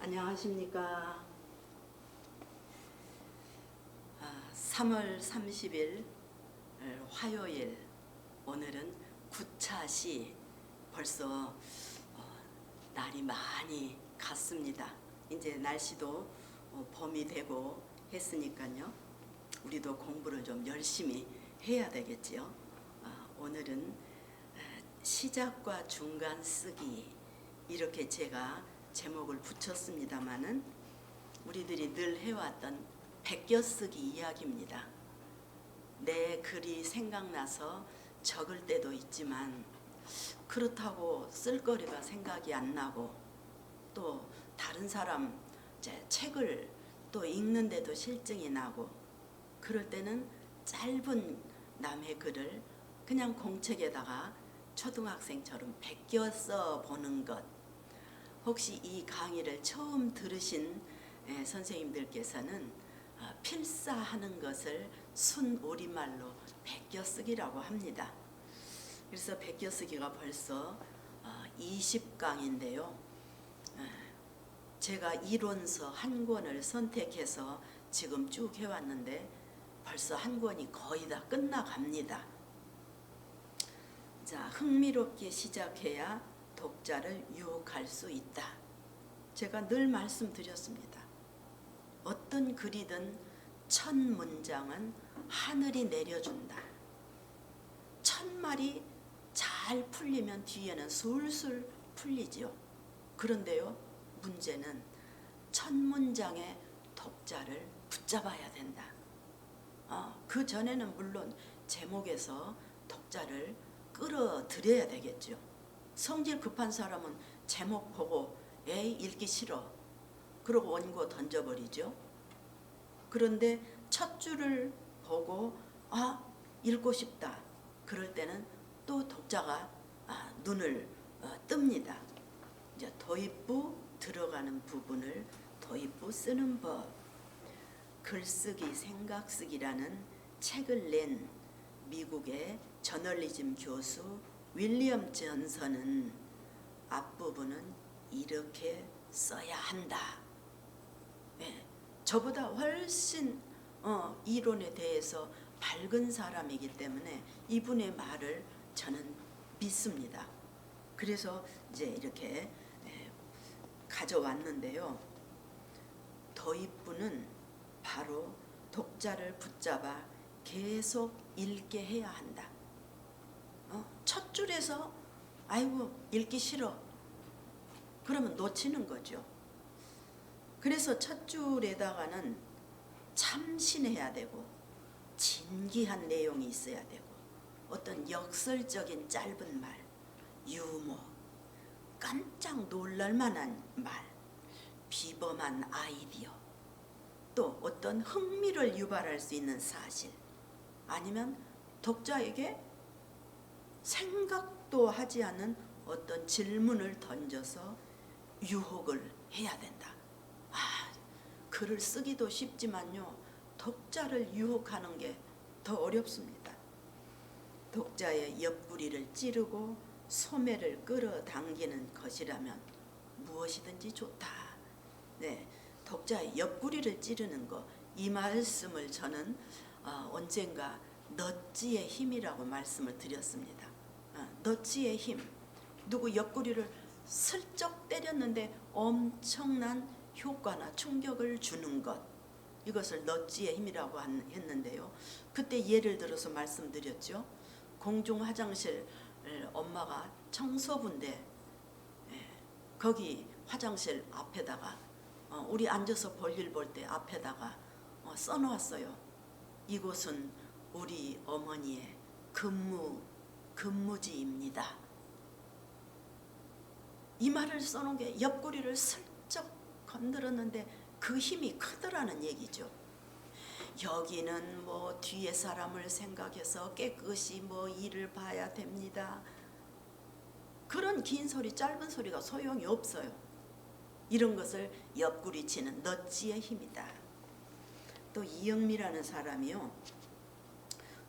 안녕하십니까. 3월 30일 화요일, 오늘은 구차시. 벌써 날이 많이 갔습니다. 이제 날씨도 봄이 되고 했으니까요. 우리도 공부를 좀 열심히 해야 되겠지요. 오늘은 시작과 중간 쓰기, 이렇게 제가 제목을 붙였습니다마는 우리들이 늘 해왔던 베껴쓰기 이야기입니다. 내 글이 생각나서 적을 때도 있지만 그렇다고 쓸거리가 생각이 안 나고, 또 다른 사람 책을 또 읽는데도 실증이 나고, 그럴 때는 짧은 남의 글을 그냥 공책에다가 초등학생처럼 베껴서 보는 것. 혹시 이 강의를 처음 들으신 선생님들께서는 필사하는 것을 순우리말로 베껴쓰기라고 합니다. 그래서 베껴쓰기가 벌써 20강인데요. 제가 이론서 한 권을 선택해서 지금 쭉 해왔는데 벌써 한 권이 거의 다 끝나갑니다. 자, 흥미롭게 시작해야 독자를 유혹할 수 있다. 제가 늘 말씀드렸습니다. 어떤 글이든 첫 문장은 하늘이 내려준다. 첫 말이 잘 풀리면 뒤에는 술술 풀리지요. 그런데요, 문제는 첫 문장에 독자를 붙잡아야 된다. 그 전에는 물론 제목에서 독자를 끌어들여야 되겠죠. 성질 급한 사람은 제목 보고 에이 읽기 싫어 그러고 원고 던져버리죠. 그런데 첫 줄을 보고 읽고 싶다, 그럴 때는 또 독자가 눈을 뜹니다. 이제 도입부 들어가는 부분을 도입부 쓰는 법. 글쓰기 생각쓰기라는 책을 낸 미국의 저널리즘 교수 윌리엄 존슨은 앞부분은 이렇게 써야 한다. 저보다 훨씬 이론에 대해서 밝은 사람이기 때문에 이분의 말을 저는 믿습니다. 그래서 이제 이렇게 가져왔는데요. 도입부는 바로 독자를 붙잡아 계속 읽게 해야 한다. 첫 줄에서 아이고 읽기 싫어 그러면 놓치는 거죠. 그래서 첫 줄에다가는 참신해야 되고 진기한 내용이 있어야 되고, 어떤 역설적인 짧은 말, 유머, 깜짝 놀랄 만한 말, 비범한 아이디어, 또 어떤 흥미를 유발할 수 있는 사실, 아니면 독자에게 생각도 하지 않은 어떤 질문을 던져서 유혹을 해야 된다. 글을 쓰기도 쉽지만요, 독자를 유혹하는 게 더 어렵습니다. 독자의 옆구리를 찌르고 소매를 끌어당기는 것이라면 무엇이든지 좋다. 독자의 옆구리를 찌르는 거, 이 말씀을 저는 언젠가 넛지의 힘이라고 말씀을 드렸습니다. 넛지의 힘, 누구 옆구리를 슬쩍 때렸는데 엄청난 효과나 충격을 주는 것, 이것을 넛지의 힘이라고 했는데요. 그때 예를 들어서 말씀드렸죠. 공중 화장실 엄마가 청소부인데 거기 화장실 앞에다가 우리 앉아서 볼일 볼 때 앞에다가 써놓았어요. 이곳은 우리 어머니의 근무지입니다. 이 말을 써놓은 게 옆구리를 슬쩍 건드렸는데 그 힘이 크더라는 얘기죠. 여기는 뭐 뒤에 사람을 생각해서 깨끗이 일을 봐야 됩니다. 그런 긴 소리, 짧은 소리가 소용이 없어요. 이런 것을 옆구리 치는 넛지의 힘이다. 또 이영미라는 사람이요,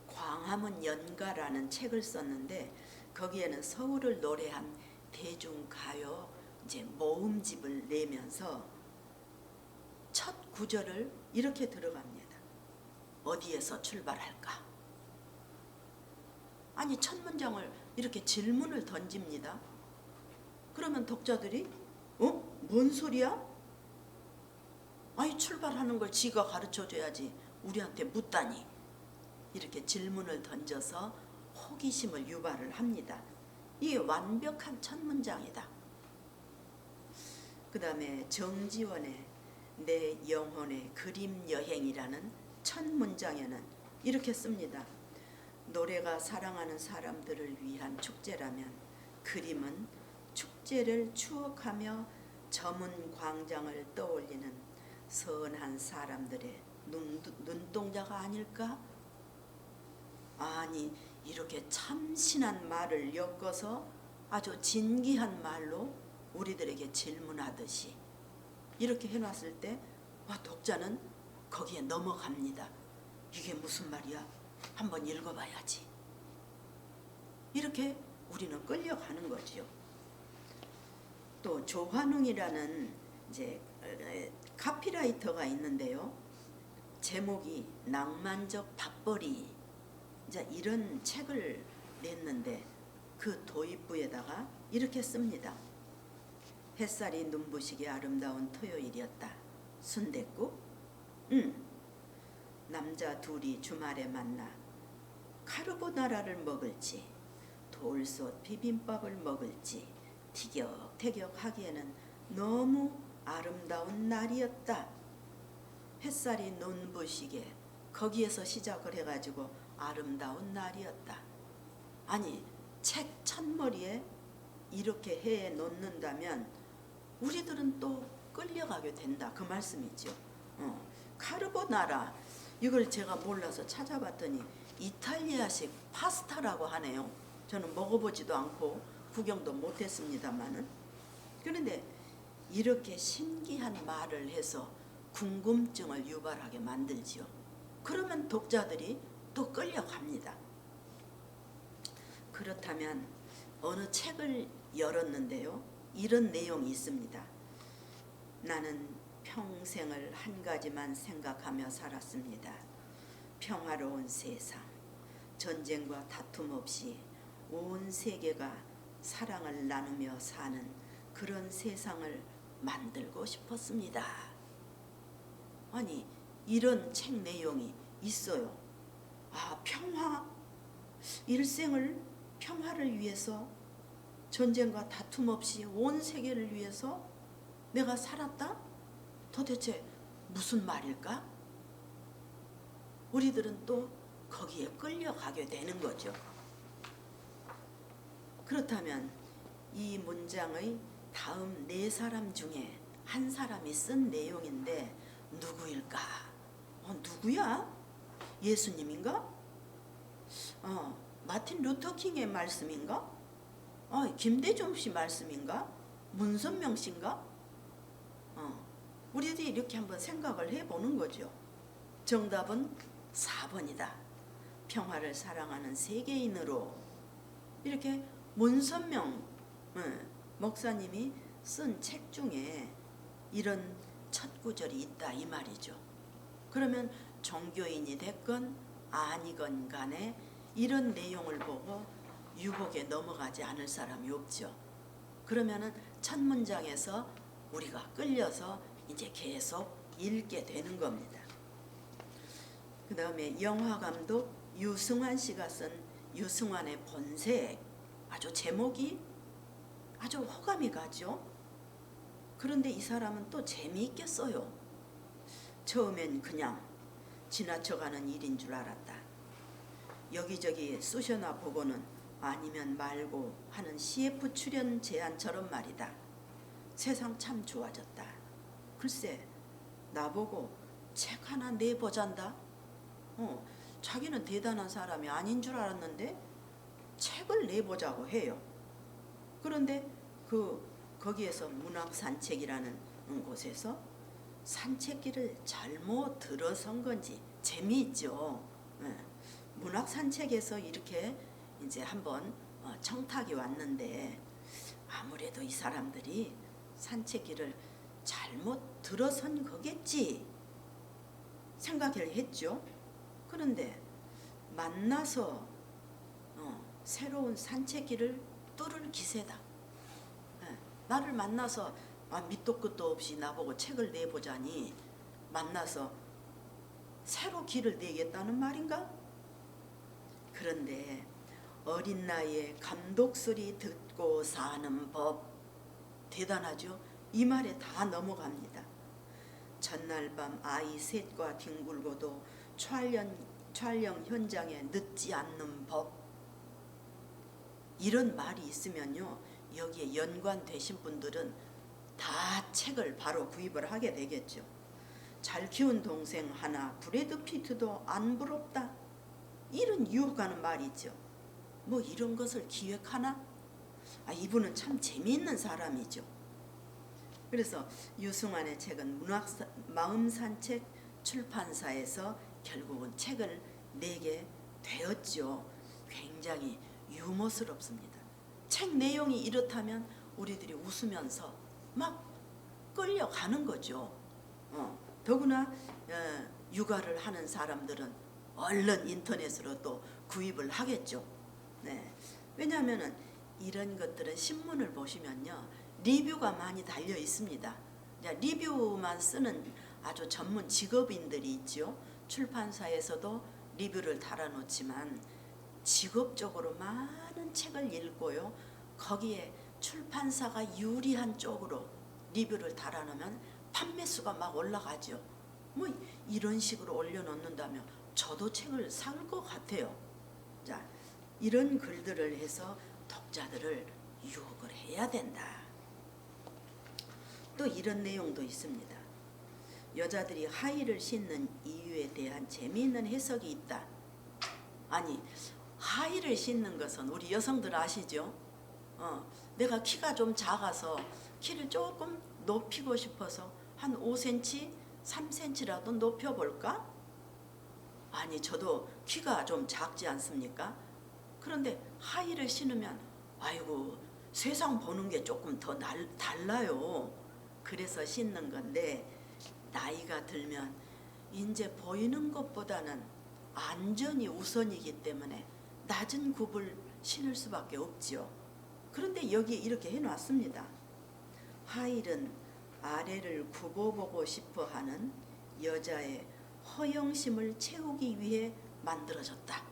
광화문 연가라는 책을 썼는데 거기에는 서울을 노래한 대중가요 이제 모음집을 내면서 구절을 이렇게 들어갑니다. 어디에서 출발할까? 아니 첫 문장을 이렇게 질문을 던집니다. 그러면 독자들이 뭔 소리야? 아니 출발하는 걸 지가 가르쳐줘야지 우리한테 묻다니. 이렇게 질문을 던져서 호기심을 유발을 합니다. 이게 완벽한 첫 문장이다. 그 다음에 정지원의 내 영혼의 그림 여행이라는 첫 문장에는 이렇게 씁니다. 노래가 사랑하는 사람들을 위한 축제라면 그림은 축제를 추억하며 저문 광장을 떠올리는 선한 사람들의 눈동자가 아닐까? 아니 이렇게 참신한 말을 엮어서 아주 진기한 말로 우리들에게 질문하듯이 이렇게 해놨을 때 독자는 거기에 넘어갑니다. 이게 무슨 말이야? 한번 읽어봐야지. 이렇게 우리는 끌려가는 거지요. 또 조환웅이라는 이제 카피라이터가 있는데요. 제목이 낭만적 밥벌이 이제 이런 책을 냈는데 그 도입부에다가 이렇게 씁니다. 햇살이 눈부시게 아름다운 토요일이었다. 순댓국? 남자 둘이 주말에 만나 카르보나라를 먹을지 돌솥 비빔밥을 먹을지 티격태격 하기에는 너무 아름다운 날이었다. 햇살이 눈부시게 거기에서 시작을 해가지고 아름다운 날이었다. 아니 책 첫머리에 이렇게 해 놓는다면 우리들은 또 끌려가게 된다 그 말씀이죠. 카르보나라 이걸 제가 몰라서 찾아봤더니 이탈리아식 파스타라고 하네요. 저는 먹어보지도 않고 구경도 못했습니다마는. 그런데 이렇게 신기한 말을 해서 궁금증을 유발하게 만들지요. 그러면 독자들이 또 끌려갑니다. 그렇다면 어느 책을 열었는데요. 이런 내용이 있습니다. 나는 평생을 한 가지만 생각하며 살았습니다. 평화로운 세상, 전쟁과 다툼 없이 온 세계가 사랑을 나누며 사는 그런 세상을 만들고 싶었습니다. 아니 이런 책 내용이 있어요. 평화, 일생을 평화를 위해서 전쟁과 다툼 없이 온 세계를 위해서 내가 살았다? 도대체 무슨 말일까? 우리들은 또 거기에 끌려가게 되는 거죠. 그렇다면 이 문장의 다음 네 사람 중에 한 사람이 쓴 내용인데 누구일까? 누구야? 예수님인가? 마틴 루터 킹의 말씀인가? 김대중 씨 말씀인가? 문선명 씨인가? 우리들이 이렇게 한번 생각을 해보는 거죠. 정답은 4번이다. 평화를 사랑하는 세계인으로. 이렇게 문선명 목사님이 쓴 책 중에 이런 첫 구절이 있다 이 말이죠. 그러면 종교인이 됐건 아니건 간에 이런 내용을 보고 유혹에 넘어가지 않을 사람이 없죠. 그러면은 첫 문장에서 우리가 끌려서 이제 계속 읽게 되는 겁니다. 그 다음에 영화감독 유승환 씨가 쓴 유승환의 본색, 아주 제목이 아주 호감이 가죠. 그런데 이 사람은 또 재미있게 써요. 처음엔 그냥 지나쳐가는 일인 줄 알았다. 여기저기 쑤셔나 보고는 아니면 말고 하는 CF 출연 제안처럼 말이다. 세상 참 좋아졌다. 글쎄 나보고 책 하나 내보잔다. 자기는 대단한 사람이 아닌 줄 알았는데 책을 내보자고 해요. 그런데 거기에서 문학산책이라는 곳에서 산책길을 잘못 들어선 건지 재미있죠. 문학산책에서 이렇게 이제 한번 청탁이 왔는데 아무래도 이 사람들이 산책길을 잘못 들어선 거겠지. 생각을 했죠. 그런데 만나서 새로운 산책길을 뚫을 기세다. 예, 나를 만나서 밑도 끝도 없이 나보고 책을 내보자니 만나서 새로 길을 내겠다는 말인가? 그런데 어린 나이에 감독 소리 듣고 사는 법, 대단하죠? 이 말에 다 넘어갑니다. 전날 밤 아이 셋과 뒹굴고도 촬영 현장에 늦지 않는 법, 이런 말이 있으면요, 여기에 연관되신 분들은 다 책을 바로 구입을 하게 되겠죠. 잘 키운 동생 하나, 브래드 피트도 안 부럽다, 이런 유혹하는 말이죠. 뭐 이런 것을 기획하나? 이분은 참 재미있는 사람이죠. 그래서 유승환의 책은 마음산책 출판사에서 결국은 책을 내게 되었죠. 굉장히 유머스럽습니다. 책 내용이 이렇다면 우리들이 웃으면서 막 끌려가는 거죠. 더구나 육아를 하는 사람들은 얼른 인터넷으로 또 구입을 하겠죠. 네. 왜냐하면은 이런 것들은 신문을 보시면요, 리뷰가 많이 달려 있습니다. 리뷰만 쓰는 아주 전문 직업인들이 있죠. 출판사에서도 리뷰를 달아놓지만 직업적으로 많은 책을 읽고요, 거기에 출판사가 유리한 쪽으로 리뷰를 달아놓으면 판매수가 막 올라가죠. 뭐 이런 식으로 올려놓는다면 저도 책을 살 것 같아요. 자, 이런 글들을 해서 독자들을 유혹을 해야 된다. 또 이런 내용도 있습니다. 여자들이 하의를 신는 이유에 대한 재미있는 해석이 있다. 아니, 하의를 신는 것은 우리 여성들 아시죠? 내가 키가 좀 작아서 키를 조금 높이고 싶어서 한 5cm, 3cm라도 높여볼까? 아니, 저도 키가 좀 작지 않습니까? 그런데 하의를 신으면 아이고, 세상 보는 게 조금 더 달라요. 그래서 신는 건데, 나이가 들면 이제 보이는 것보다는 안전이 우선이기 때문에 낮은 굽을 신을 수밖에 없지요. 그런데 여기에 이렇게 해놨습니다. 하일은 아래를 굽어보고 싶어하는 여자의 허영심을 채우기 위해 만들어졌다.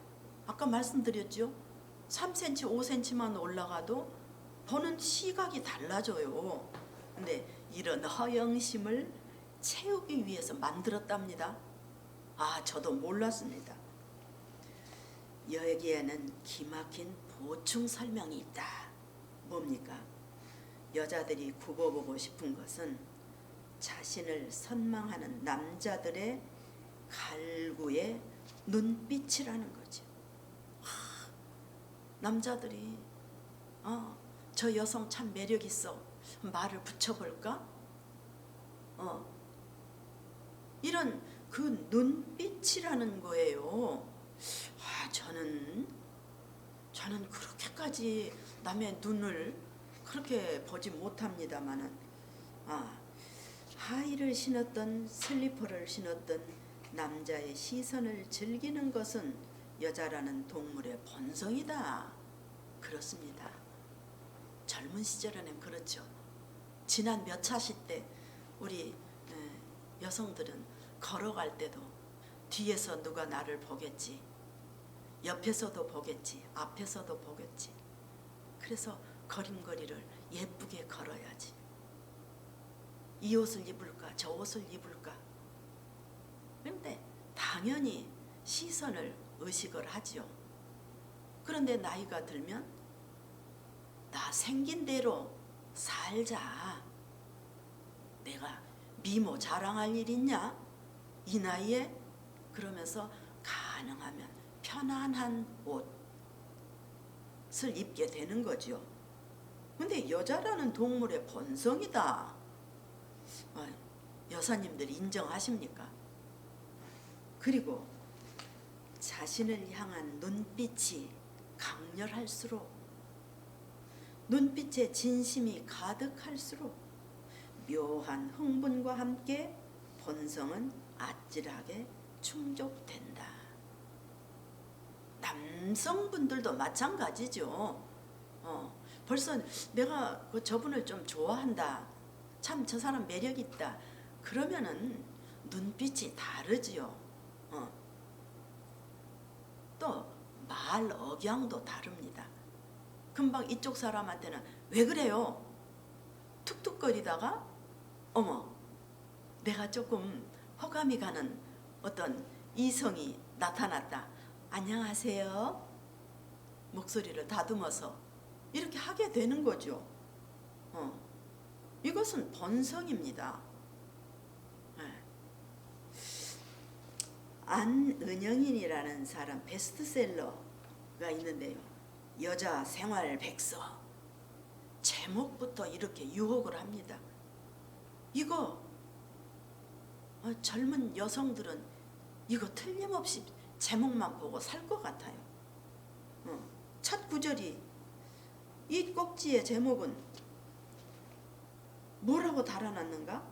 아까 말씀드렸죠. 3cm, 5cm만 올라가도 보는 시각이 달라져요. 근데 이런 허영심을 채우기 위해서 만들었답니다. 저도 몰랐습니다. 여기에는 기막힌 보충 설명이 있다. 뭡니까? 여자들이 굽어보고 싶은 것은 자신을 선망하는 남자들의 갈구의 눈빛이라는 거죠. 남자들이 저 여성 참 매력 있어, 말을 붙여볼까? 이런 그 눈빛이라는 거예요. 저는 그렇게까지 남의 눈을 그렇게 보지 못합니다만은, 하의를 신었던 슬리퍼를 신었던 남자의 시선을 즐기는 것은 여자라는 동물의 본성이다. 그렇습니다. 젊은 시절에는 그렇죠. 지난 몇 차시 때 우리 여성들은 걸어갈 때도 뒤에서 누가 나를 보겠지, 옆에서도 보겠지, 앞에서도 보겠지. 그래서 걸음걸이를 예쁘게 걸어야지. 이 옷을 입을까, 저 옷을 입을까. 그런데 당연히 시선을 의식을 하죠. 그런데 나이가 들면 나 생긴 대로 살자. 내가 미모 자랑할 일 있냐? 이 나이에? 그러면서 가능하면 편안한 옷을 입게 되는 거죠. 근데 여자라는 동물의 본성이다. 여사님들 인정하십니까? 그리고 자신을 향한 눈빛이 강렬할수록, 눈빛에 진심이 가득할수록 묘한 흥분과 함께 본성은 아찔하게 충족된다. 남성분들도 마찬가지죠. 벌써 내가 저분을 좀 좋아한다. 참 저 사람 매력 있다. 그러면은 눈빛이 다르지요. 또 말 억양도 다릅니다. 금방 이쪽 사람한테는 왜 그래요? 툭툭거리다가 어머, 내가 조금 호감이 가는 어떤 이성이 나타났다. 안녕하세요. 목소리를 다듬어서 이렇게 하게 되는 거죠. 이것은 본성입니다. 안은영인이라는 사람 베스트셀러가 있는데요. 여자 생활 백서. 제목부터 이렇게 유혹을 합니다. 이거 젊은 여성들은 이거 틀림없이 제목만 보고 살 것 같아요. 첫 구절이 이 꼭지의 제목은 뭐라고 달아놨는가?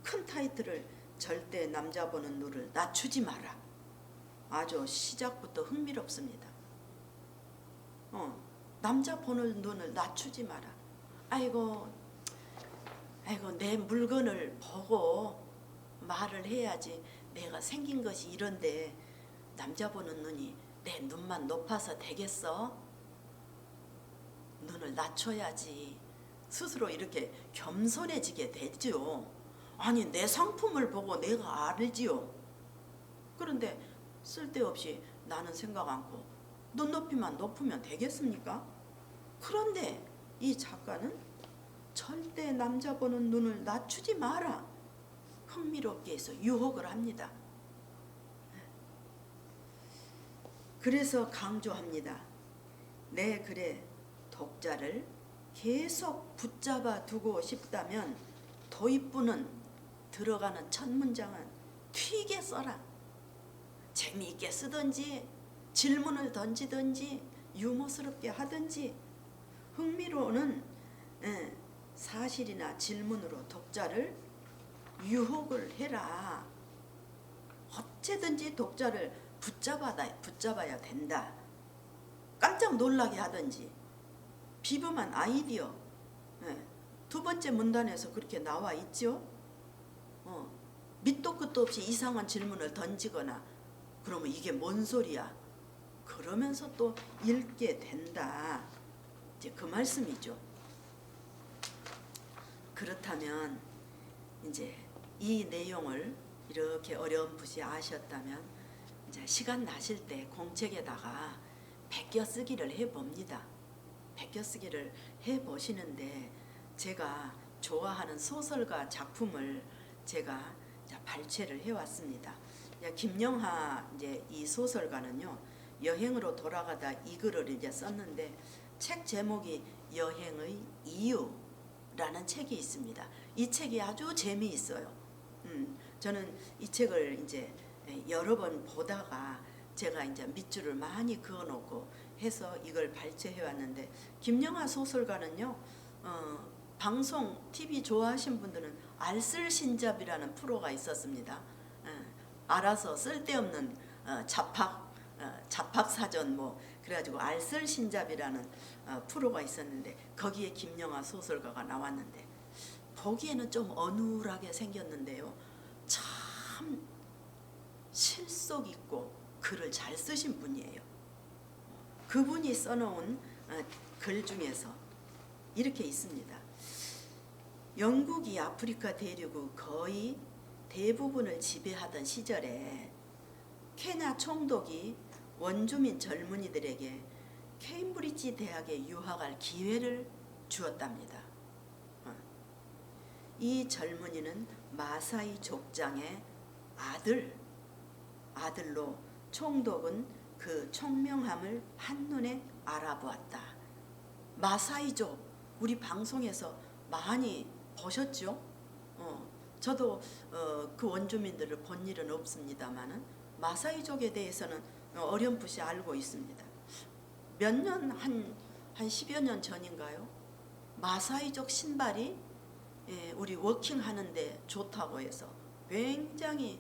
큰 타이틀을 절대 남자 보는 눈을 낮추지 마라. 아주 시작부터 흥미롭습니다. 남자 보는 눈을 낮추지 마라. 아이고 내 물건을 보고 말을 해야지. 내가 생긴 것이 이런데 남자 보는 눈이 내 눈만 높아서 되겠어? 눈을 낮춰야지. 스스로 이렇게 겸손해지게 되죠. 아니 내 상품을 보고 내가 알지요. 그런데 쓸데없이 나는 생각 않고 눈높이만 높으면 되겠습니까? 그런데 이 작가는 절대 남자 보는 눈을 낮추지 마라. 흥미롭게 해서 유혹을 합니다. 그래서 강조합니다. 내 글에 독자를 계속 붙잡아 두고 싶다면 도입부는 들어가는 첫 문장은 튀게 써라. 재미있게 쓰든지 질문을 던지든지 유머스럽게 하든지 흥미로는 사실이나 질문으로 독자를 유혹을 해라. 어째든지 독자를 붙잡아야 된다. 깜짝 놀라게 하든지 비범한 아이디어. 두 번째 문단에서 그렇게 나와 있죠. 밑도 끝도 없이 이상한 질문을 던지거나 그러면 이게 뭔 소리야? 그러면서 또 읽게 된다. 이제 그 말씀이죠. 그렇다면 이제 이 내용을 이렇게 어렴풋이 아셨다면 이제 시간 나실 때 공책에다가 베껴 쓰기를 해봅니다. 베껴 쓰기를 해보시는데 제가 좋아하는 소설가 작품을 제가 발췌를 해왔습니다. 김영하 이제 이 소설가는요, 여행으로 돌아가다 이 글을 이제 썼는데 책 제목이 여행의 이유라는 책이 있습니다. 이 책이 아주 재미있어요. 저는 이 책을 이제 여러 번 보다가 제가 이제 밑줄을 많이 그어놓고 해서 이걸 발췌해 왔는데 김영하 소설가는요, 방송 TV 좋아하신 분들은 알쓸신잡이라는 프로가 있었습니다. 알아서 쓸데없는 잡학사전 뭐 그래가지고 알쓸신잡이라는 프로가 있었는데 거기에 김영하 소설가가 나왔는데 보기에는 좀 어눌하게 생겼는데요. 참 실속 있고 글을 잘 쓰신 분이에요. 그분이 써놓은 글 중에서 이렇게 있습니다. 영국이 아프리카 대륙의 거의 대부분을 지배하던 시절에 케냐 총독이 원주민 젊은이들에게 케임브리지 대학에 유학할 기회를 주었답니다. 이 젊은이는 마사이 족장의 아들로 총독은 그 총명함을 한눈에 알아보았다. 마사이족 우리 방송에서 많이 보셨죠? 저도 그 원주민들을 본 일은 없습니다만은 마사이족에 대해서는 어렴풋이 알고 있습니다. 몇 년 한 10여 년 전인가요? 마사이족 신발이 우리 워킹하는데 좋다고 해서 굉장히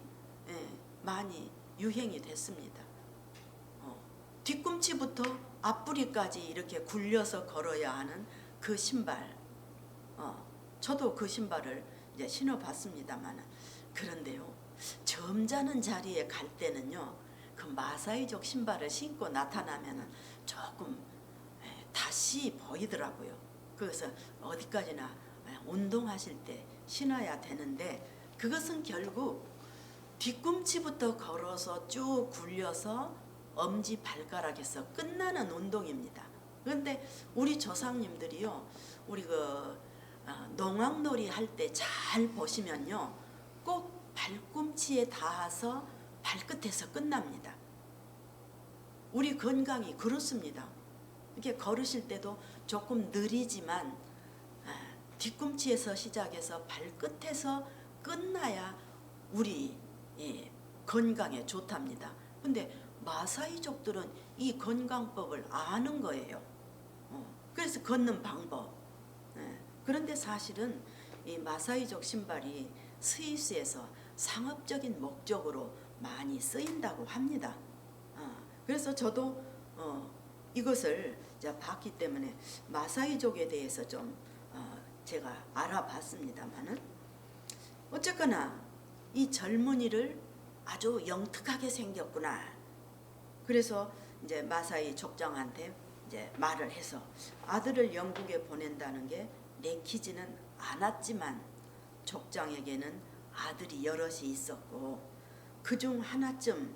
많이 유행이 됐습니다. 뒤꿈치부터 앞부리까지 이렇게 굴려서 걸어야 하는 그 신발. 저도 그 신발을 이제 신어봤습니다만, 그런데요, 점잖은 자리에 갈 때는요, 그 마사이족 신발을 신고 나타나면은 조금 다시 보이더라고요. 그래서 어디까지나 운동하실 때 신어야 되는데, 그것은 결국 뒤꿈치부터 걸어서 쭉 굴려서 엄지 발가락에서 끝나는 운동입니다. 그런데 우리 조상님들이요, 우리 농악놀이 할 때 잘 보시면요, 꼭 발꿈치에 닿아서 발끝에서 끝납니다. 우리 건강이 그렇습니다. 이렇게 걸으실 때도 조금 느리지만 뒤꿈치에서 시작해서 발끝에서 끝나야 우리 건강에 좋답니다. 근데 마사이족들은 이 건강법을 아는 거예요. 그래서 걷는 방법. 그런데 사실은 이 마사이족 신발이 스위스에서 상업적인 목적으로 많이 쓰인다고 합니다. 그래서 저도 이것을 봤기 때문에 마사이족에 대해서 좀 제가 알아봤습니다만은, 어쨌거나 이 젊은이를 아주 영특하게 생겼구나. 그래서 이제 마사이 족장한테 이제 말을 해서 아들을 영국에 보낸다는 게 내키지는 않았지만, 족장에게는 아들이 여럿이 있었고 그중 하나쯤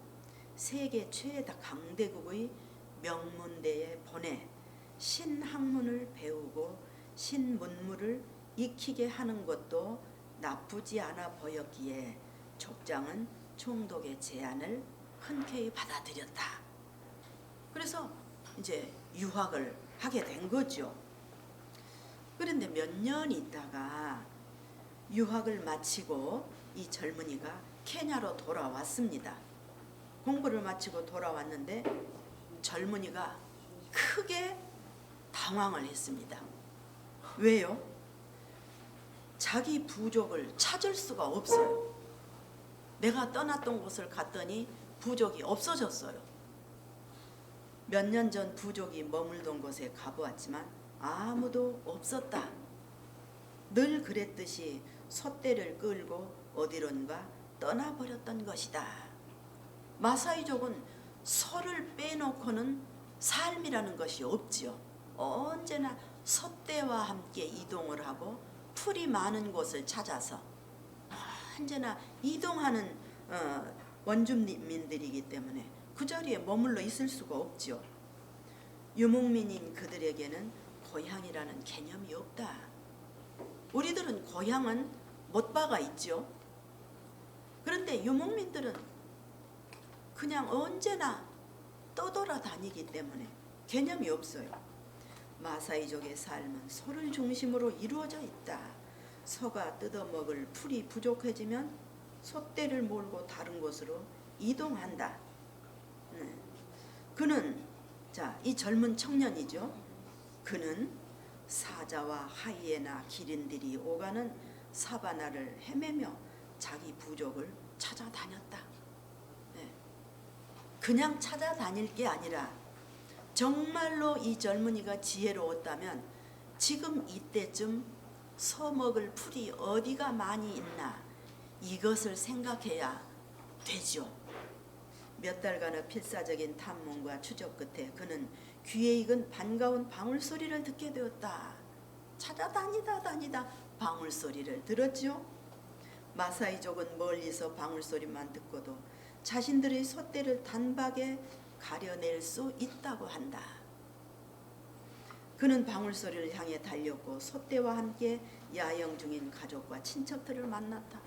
세계 최다 강대국의 명문대에 보내 신학문을 배우고 신문물을 익히게 하는 것도 나쁘지 않아 보였기에 족장은 총독의 제안을 흔쾌히 받아들였다. 그래서 이제 유학을 하게 된 거죠. 그런데 몇 년 있다가 유학을 마치고 이 젊은이가 케냐로 돌아왔습니다. 공부를 마치고 돌아왔는데 젊은이가 크게 당황을 했습니다. 왜요? 자기 부족을 찾을 수가 없어요. 내가 떠났던 곳을 갔더니 부족이 없어졌어요. 몇 년 전 부족이 머물던 곳에 가보았지만 아무도 없었다. 늘 그랬듯이 솥대를 끌고 어디론가 떠나버렸던 것이다. 마사이족은 소를 빼놓고는 삶이라는 것이 없지요. 언제나 솥대와 함께 이동을 하고 풀이 많은 곳을 찾아서 언제나 이동하는 원주민들이기 때문에 그 자리에 머물러 있을 수가 없지요. 유목민인 그들에게는 고향이라는 개념이 없다. 우리들은 고향은 못 박아 있죠. 그런데 유목민들은 그냥 언제나 떠돌아다니기 때문에 개념이 없어요. 마사이족의 삶은 소를 중심으로 이루어져 있다. 소가 뜯어먹을 풀이 부족해지면 솥대를 몰고 다른 곳으로 이동한다. 그는 이 젊은 청년이죠. 그는 사자와 하이에나 기린들이 오가는 사바나를 헤매며 자기 부족을 찾아다녔다. 그냥 찾아다닐 게 아니라 정말로 이 젊은이가 지혜로웠다면 지금 이때쯤 소 먹을 풀이 어디가 많이 있나 이것을 생각해야 되죠. 몇 달간의 필사적인 탐문과 추적 끝에 그는 귀에 익은 반가운 방울소리를 듣게 되었다. 찾아다니다 방울소리를 들었죠. 마사이족은 멀리서 방울소리만 듣고도 자신들의 솥대를 단박에 가려낼 수 있다고 한다. 그는 방울소리를 향해 달렸고 솥대와 함께 야영 중인 가족과 친척들을 만났다.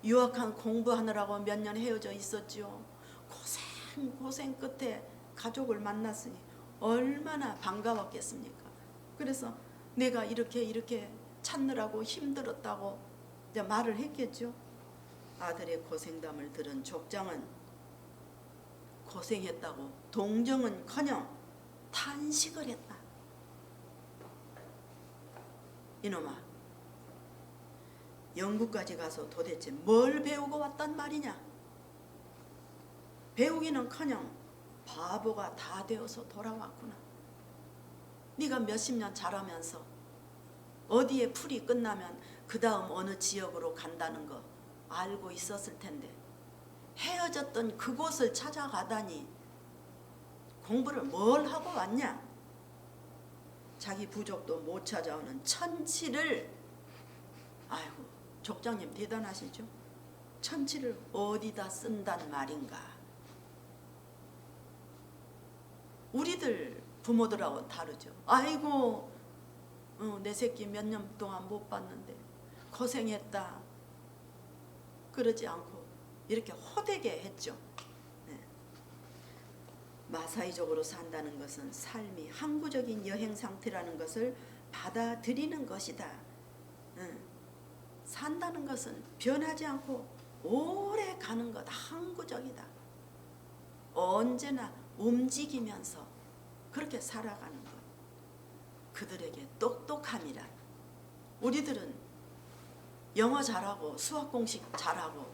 유학한 공부하느라고 몇 년 헤어져 있었죠. 고생 끝에 가족을 만났으니 얼마나 반가웠겠습니까. 그래서 내가 이렇게 찾느라고 힘들었다고 이제 말을 했겠죠. 아들의 고생담을 들은 족장은 고생했다고 동정은커녕 탄식을 했다. 이놈아, 영국까지 가서 도대체 뭘 배우고 왔단 말이냐? 배우기는커녕 바보가 다 되어서 돌아왔구나. 네가 몇십 년 자라면서 어디에 풀이 끝나면 그 다음 어느 지역으로 간다는 거 알고 있었을 텐데 헤어졌던 그곳을 찾아가다니 공부를 뭘 하고 왔냐? 자기 부족도 못 찾아오는 천치를, 아이고 족장님 대단하시죠? 천치를 어디다 쓴단 말인가? 우리들 부모들하고 다르죠. 아이고 내 새끼 몇 년 동안 못 봤는데 고생했다. 그러지 않고 이렇게 호되게 했죠. 네. 마사이족으로 산다는 것은 삶이 항구적인 여행 상태라는 것을 받아들이는 것이다. 산다는 것은 변하지 않고 오래 가는 것, 항구적이다. 언제나 움직이면서 그렇게 살아가는 것. 그들에게 똑똑함이란, 우리들은 영어 잘하고 수학 공식 잘하고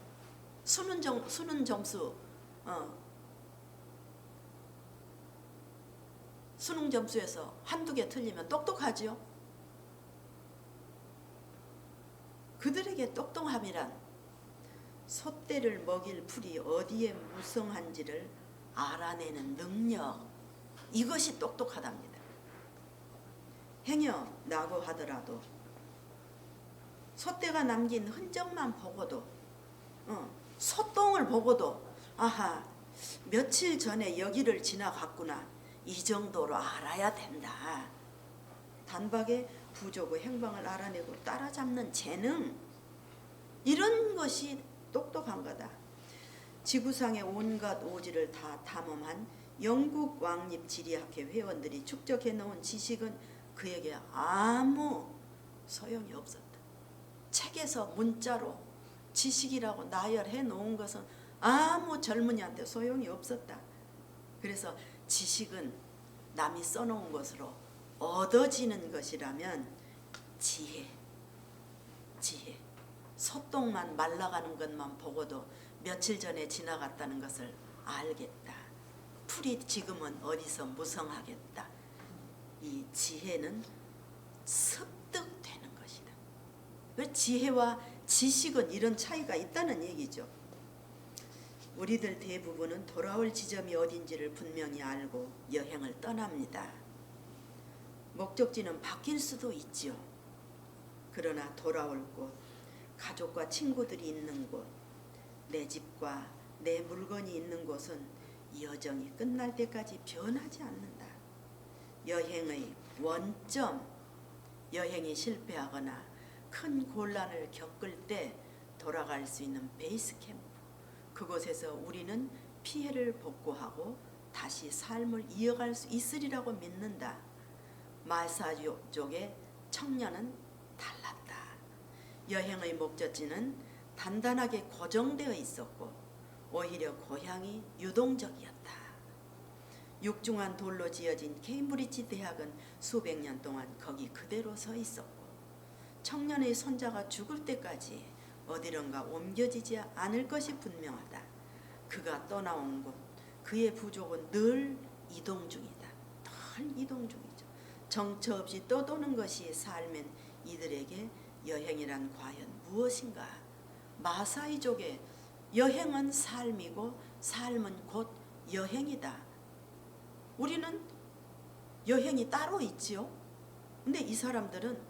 수능 점수 수능 점수에서 한두 개 틀리면 똑똑하죠. 그들에게 똑똑함이란 소떼를 먹일 풀이 어디에 무성한지를 알아내는 능력, 이것이 똑똑하답니다. 행여 나고 하더라도 소떼가 남긴 흔적만 보고도 소똥을 보고도 아하 며칠 전에 여기를 지나갔구나, 이 정도로 알아야 된다. 단박에 부족의 행방을 알아내고 따라잡는 재능, 이런 것이 똑똑한 거다. 지구상의 온갖 오지를 다 탐험한 영국 왕립 지리학회 회원들이 축적해 놓은 지식은 그에게 아무 소용이 없었다. 책에서 문자로 지식이라고 나열해 놓은 것은 아무 젊은이한테 소용이 없었다. 그래서 지식은 남이 써놓은 것으로 얻어지는 것이라면 지혜, 소똥만 말라가는 것만 보고도 며칠 전에 지나갔다는 것을 알겠다. 풀이 지금은 어디서 무성하겠다. 이 지혜는 습득되는 것이다. 왜 지혜와 지식은 이런 차이가 있다는 얘기죠. 우리들 대부분은 돌아올 지점이 어딘지를 분명히 알고 여행을 떠납니다. 목적지는 바뀔 수도 있지요. 그러나 돌아올 곳, 가족과 친구들이 있는 곳, 내 집과 내 물건이 있는 곳은 여정이 끝날 때까지 변하지 않는다. 여행의 원점, 여행이 실패하거나 큰 곤란을 겪을 때 돌아갈 수 있는 베이스 캠프, 그곳에서 우리는 피해를 복구하고 다시 삶을 이어갈 수 있으리라고 믿는다. 마사족의 청년은 달랐다. 여행의 목적지는 단단하게 고정되어 있었고 오히려 고향이 유동적이었다. 육중한 돌로 지어진 케임브리지 대학은 수백 년 동안 거기 그대로 서 있었고 청년의 손자가 죽을 때까지 어디론가 옮겨지지 않을 것이 분명하다. 그가 떠나온 곳, 그의 부족은 늘 이동 중이다. 늘 이동 중이죠. 정처 없이 떠도는 것이 삶인 이들에게 여행이란 과연 무엇인가? 마사이족의 여행은 삶이고 삶은 곧 여행이다. 우리는 여행이 따로 있지요. 근데 이 사람들은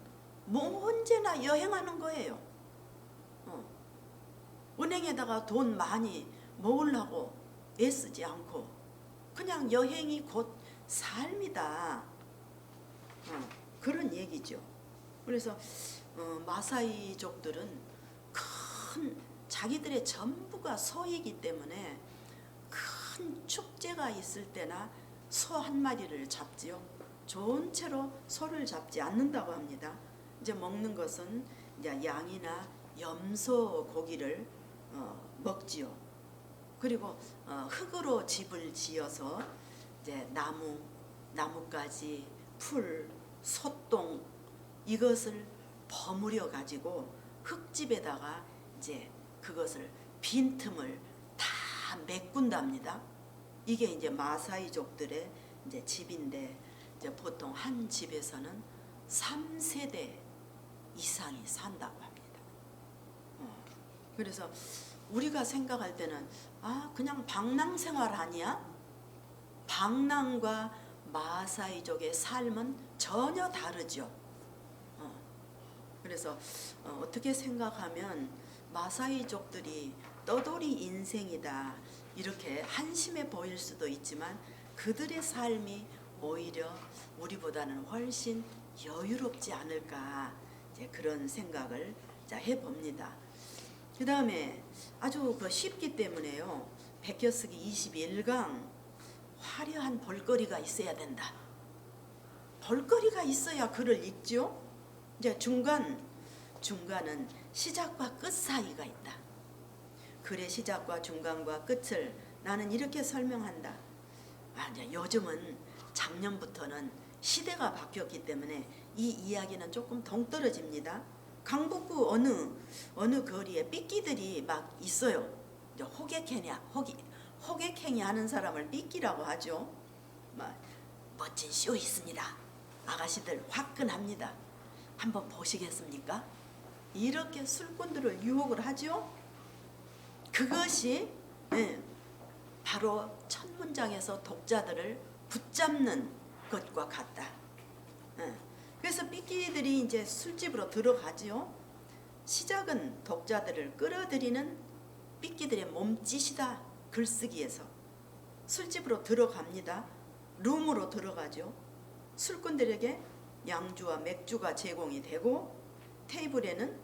언제나 여행하는 거예요. 은행에다가 돈 많이 모으려고 애쓰지 않고 그냥 여행이 곧 삶이다. 그런 얘기죠. 그래서 마사이족들은 큰 자기들의 전부가 소이기 때문에 큰 축제가 있을 때나 소 한 마리를 잡지요. 좋은 채로 소를 잡지 않는다고 합니다. 이제 먹는 것은 이제 양이나 염소 고기를 먹지요. 그리고 흙으로 집을 지어서 이제 나뭇가지, 풀, 소똥 이것을 버무려 가지고 흙집에다가 이제 그것을 빈틈을 다 메꾼답니다. 이게 이제 마사이족들의 이제 집인데 이제 보통 한 집에서는 3세대 이상이 산다고 합니다. 그래서 우리가 생각할 때는 그냥 방랑 생활 아니야? 방랑과 마사이족의 삶은 전혀 다르죠. 그래서 어떻게 생각하면 마사이족들이 떠돌이 인생이다 이렇게 한심해 보일 수도 있지만 그들의 삶이 오히려 우리보다는 훨씬 여유롭지 않을까 이제 그런 생각을 해봅니다. 그 다음에 아주 쉽기 때문에요. 베껴쓰기 21강 화려한 볼거리가 있어야 된다. 볼거리가 있어야 글을 읽죠. 이제 중간은 시작과 끝 사이가 있다. 글의 시작과 중간과 끝을 나는 이렇게 설명한다. 이제 요즘은 작년부터는 시대가 바뀌었기 때문에 이 이야기는 조금 동떨어집니다. 강북구 어느 거리에 삐끼들이 막 있어요. 이제 호객행위 하는 사람을 삐끼라고 하죠. 멋진 쇼 있습니다. 아가씨들 화끈합니다. 한번 보시겠습니까? 이렇게 술꾼들을 유혹을 하죠. 그것이 바로 첫 문장에서 독자들을 붙잡는 것과 같다. 그래서 삐끼들이 이제 술집으로 들어가죠. 시작은 독자들을 끌어들이는 삐끼들의 몸짓이다. 글쓰기에서 술집으로 들어갑니다. 룸으로 들어가죠. 술꾼들에게 양주와 맥주가 제공이 되고 테이블에는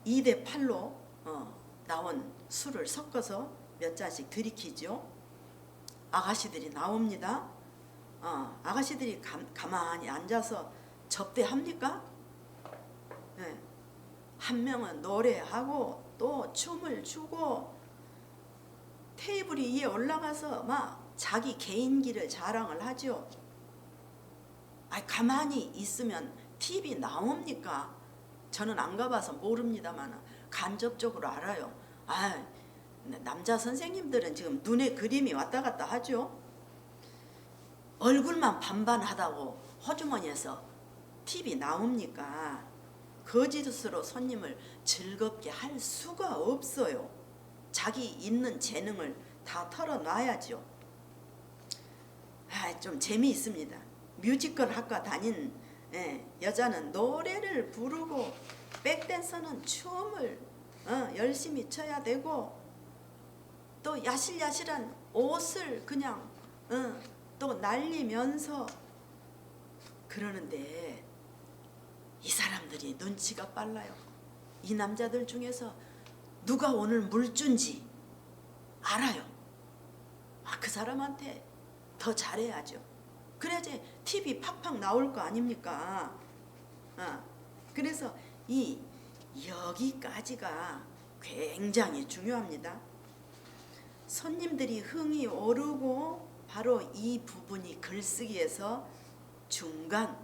2대 8로 나온 술을 섞어서 몇 잔씩 들이키죠. 아가씨들이 나옵니다. 아가씨들이 가만히 앉아서 접대합니까? 한 명은 노래하고 또 춤을 추고 테이블 위에 올라가서 막 자기 개인기를 자랑을 하죠. 가만히 있으면 TV 나옵니까? 저는 안 가봐서 모릅니다만 간접적으로 알아요. 남자 선생님들은 지금 눈에 그림이 왔다 갔다 하죠. 얼굴만 반반하다고 호주머니에서 TV 나옵니까? 거짓으로 손님을 즐겁게 할 수가 없어요. 자기 있는 재능을 다 털어놔야죠. 좀 재미있습니다. 뮤지컬 학과 다닌 여자는 노래를 부르고 백댄서는 춤을 열심히 춰야 되고 또 야실야실한 옷을 그냥 또 날리면서 그러는데 이 사람들이 눈치가 빨라요. 이 남자들 중에서 누가 오늘 물준지 알아요. 그 사람한테 더 잘해야죠. 그래야지 TV 팍팍 나올 거 아닙니까? 그래서 이 여기까지가 굉장히 중요합니다. 손님들이 흥이 오르고 바로 이 부분이 글쓰기에서 중간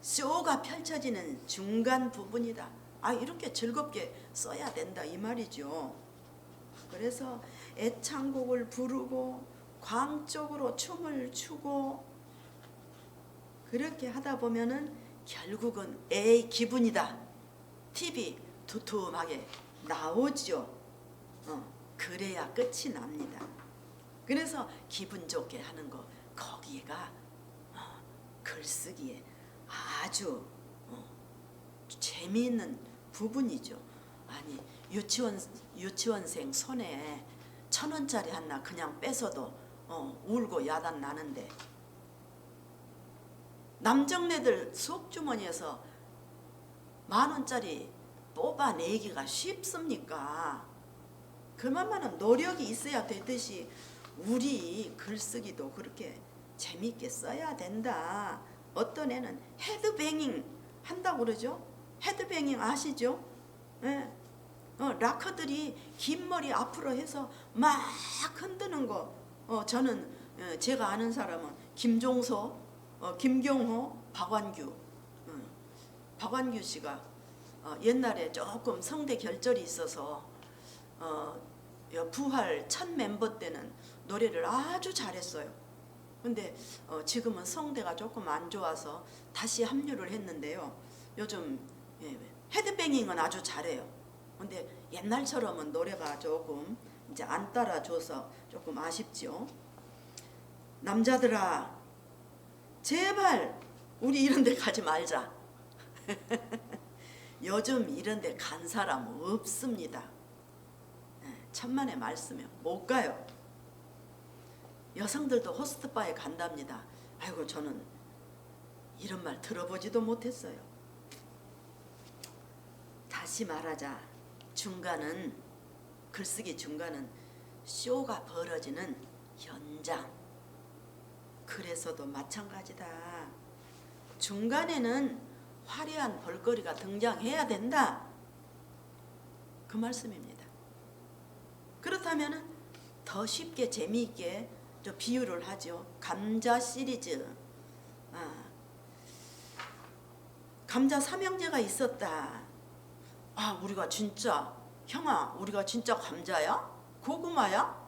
쇼가 펼쳐지는 중간 부분이다. 이렇게 즐겁게 써야 된다 이 말이죠. 그래서 애창곡을 부르고 광적으로 춤을 추고 그렇게 하다 보면은 결국은 기분이다. TV 두툼하게 나오죠. 그래야 끝이 납니다. 그래서 기분 좋게 하는 거 거기가 글쓰기에 아주 재미있는 부분이죠. 유치원생 손에 1,000원짜리 하나 그냥 뺏어도 울고 야단 나는데 남정네들 수업주머니에서 10,000원짜리 뽑아내기가 쉽습니까? 그만한 노력이 있어야 되듯이 우리 글쓰기도 그렇게 재미있게 써야 된다. 어떤 애는 헤드뱅잉 한다고 그러죠. 헤드뱅잉 아시죠? 락커들이 긴 머리 앞으로 해서 막 흔드는 거. 저는 제가 아는 사람은 김종서, 김경호, 박완규. 박완규 씨가 옛날에 조금 성대 결절이 있어서 부활 첫 멤버 때는 노래를 아주 잘했어요. 근데 지금은 성대가 조금 안 좋아서 다시 합류를 했는데요. 요즘 헤드뱅잉은 아주 잘해요. 근데 옛날처럼은 노래가 조금 이제 안 따라줘서 조금 아쉽죠. 남자들아, 제발 우리 이런 데 가지 말자. 요즘 이런 데 간 사람 없습니다. 천만의 말씀이요. 못 가요. 여성들도 호스트바에 간답니다. 아이고, 저는 이런 말 들어보지도 못했어요. 다시 말하자, 중간은, 글쓰기 중간은 쇼가 벌어지는 현장. 그래서도 마찬가지다. 중간에는 화려한 볼거리가 등장해야 된다. 그 말씀입니다. 그렇다면 더 쉽게 재미있게 비유를 하죠. 감자 시리즈. 감자 삼형제가 있었다. 우리가 진짜, 형아, 우리가 진짜 감자야? 고구마야?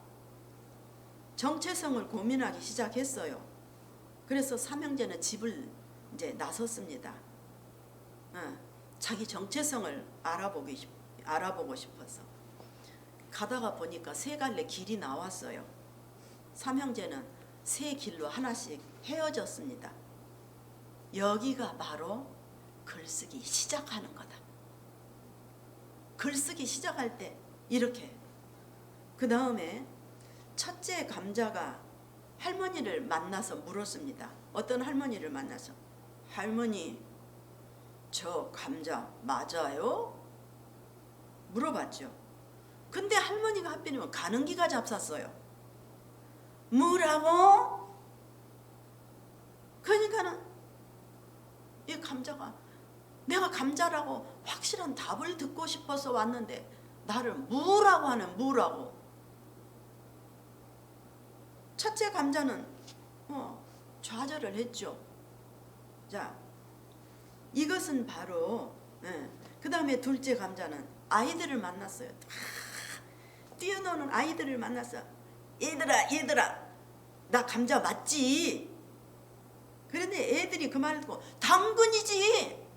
정체성을 고민하기 시작했어요. 그래서 삼형제는 집을 이제 나섰습니다. 자기 정체성을 알아보고 싶어서 가다가 보니까 세 갈래 길이 나왔어요. 삼형제는 세 길로 하나씩 헤어졌습니다. 여기가 바로 글쓰기 시작하는 거다. 글쓰기 시작할 때 이렇게. 그 다음에 첫째 감자가 할머니를 만나서 물었습니다. 어떤 할머니를 만나서, 할머니, 저 감자 맞아요? 물어봤죠. 근데 할머니가 하필이면 가는기가 잡쌌어요. 뭐라고? 그러니까는 이 감자가, 내가 감자라고 확실한 답을 듣고 싶어서 왔는데 나를 뭐라고 하는, 뭐라고. 첫째 감자는 좌절을 했죠. 자, 이것은 바로 그 다음에 둘째 감자는 아이들을 만났어요. 뛰어노는 아이들을 만났어. 얘들아, 나 감자 맞지? 그런데 애들이 그 말을 듣고 당근이지.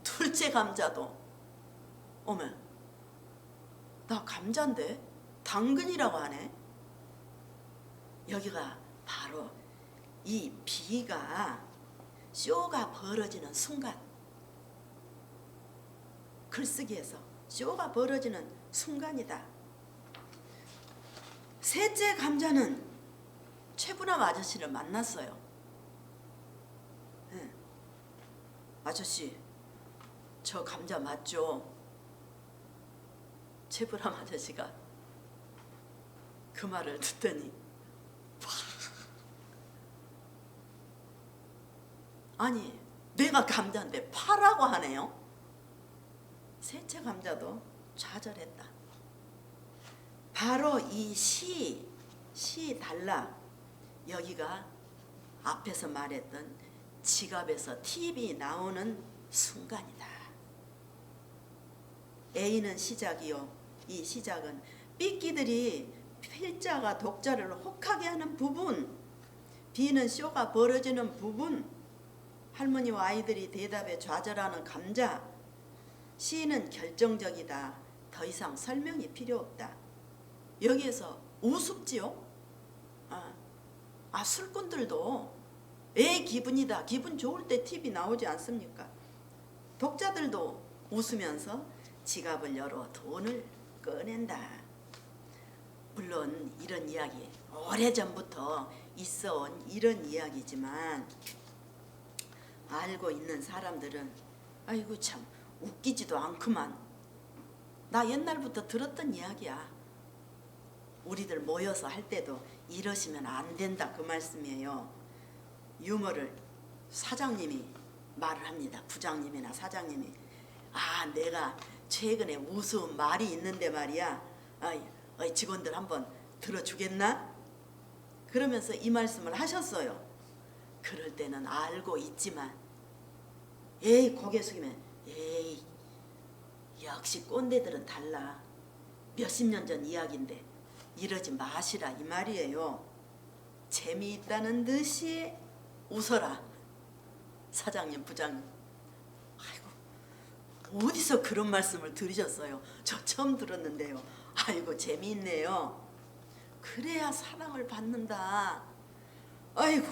둘째 감자도, 어머, 나 감자인데 당근이라고 하네. 여기가 바로 이 비가, 쇼가 벌어지는 순간, 글쓰기에서 쇼가 벌어지는 순간이다. 셋째 감자는 최부남 아저씨를 만났어요. 아저씨, 저 감자 맞죠? 최부남 아저씨가 그 말을 듣더니 아니, 내가 감자인데 파라고 하네요. 셋째 감자도 좌절했다. 바로 이 시 달라. 여기가 앞에서 말했던 지갑에서 TV 나오는 순간이다. A는 시작이요. 이 시작은 삐끼들이 필자가 독자를 혹하게 하는 부분, B는 쇼가 벌어지는 부분, 할머니와 아이들이 대답에 좌절하는 감자, C는 결정적이다. 더 이상 설명이 필요 없다. 여기에서 우습지요? 술꾼들도 기분이다. 기분 좋을 때 TV 나오지 않습니까? 독자들도 웃으면서 지갑을 열어 돈을 꺼낸다. 물론 이런 이야기 오래전부터 있어온 이런 이야기지만 알고 있는 사람들은 아이고 참 웃기지도 않구만. 나 옛날부터 들었던 이야기야. 우리들 모여서 할 때도 이러시면 안 된다, 그 말씀이에요. 유머를 사장님이 말을 합니다. 부장님이나 사장님이. 내가 최근에 우스운 말이 있는데 말이야. 직원들 한번 들어주겠나? 그러면서 이 말씀을 하셨어요. 그럴 때는 알고 있지만 고개 숙이면 역시 꼰대들은 달라. 몇십 년 전 이야기인데 이러지 마시라 이 말이에요. 재미있다는 듯이 웃어라. 사장님, 부장님. 아이고, 어디서 그런 말씀을 들으셨어요? 저 처음 들었는데요. 아이고, 재미있네요. 그래야 사랑을 받는다. 아이고,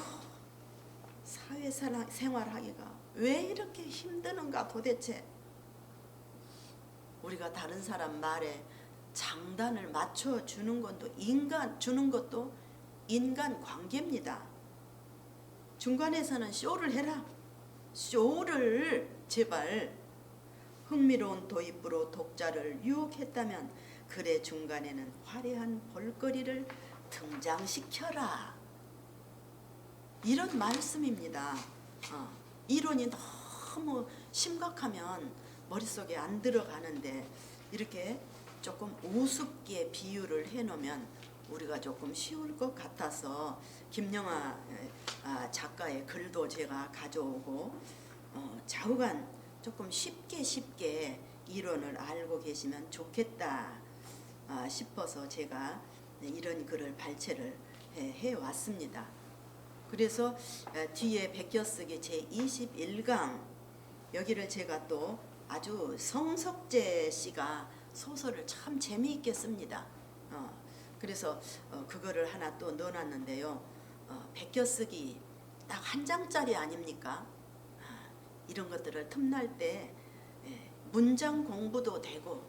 생활하기가 왜 이렇게 힘드는가 도대체. 우리가 다른 사람 말에 장단을 맞춰 주는 것도 인간 관계입니다. 중간에서는 쇼를 해라. 쇼를 제발. 흥미로운 도입부로 독자를 유혹했다면 글의 중간에는 화려한 볼거리를 등장시켜라. 이런 말씀입니다. 이론이 너무 심각하면 머릿속에 안 들어가는데 이렇게 조금 우습게 비유를 해놓으면 우리가 조금 쉬울 것 같아서 김영하 작가의 글도 제가 가져오고 좌우간 조금 쉽게 이론을 알고 계시면 좋겠다 싶어서 제가 이런 글을 발췌를 해왔습니다. 그래서 뒤에 베껴쓰기 제21강 여기를 제가 또 아주 성석재 씨가 소설을 참 재미있게 씁니다. 그래서 그거를 하나 또 넣어놨는데요. 베껴쓰기 딱 한 장짜리 아닙니까? 이런 것들을 틈날 때 문장 공부도 되고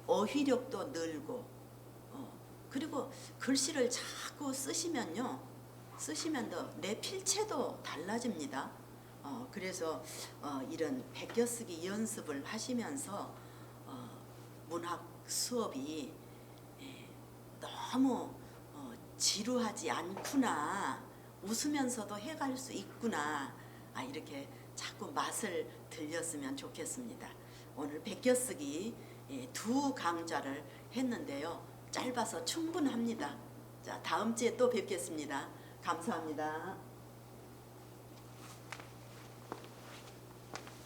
어휘력도 늘고 그리고 글씨를 자꾸 쓰시면 내 필체도 달라집니다. 그래서 이런 베껴쓰기 연습을 하시면서 문학 수업이 너무 지루하지 않구나, 웃으면서도 해갈 수 있구나, 이렇게 자꾸 맛을 들렸으면 좋겠습니다. 오늘 베껴쓰기 2강좌를 했는데요. 짧아서 충분합니다. 자, 다음 주에 또 뵙겠습니다. 감사합니다.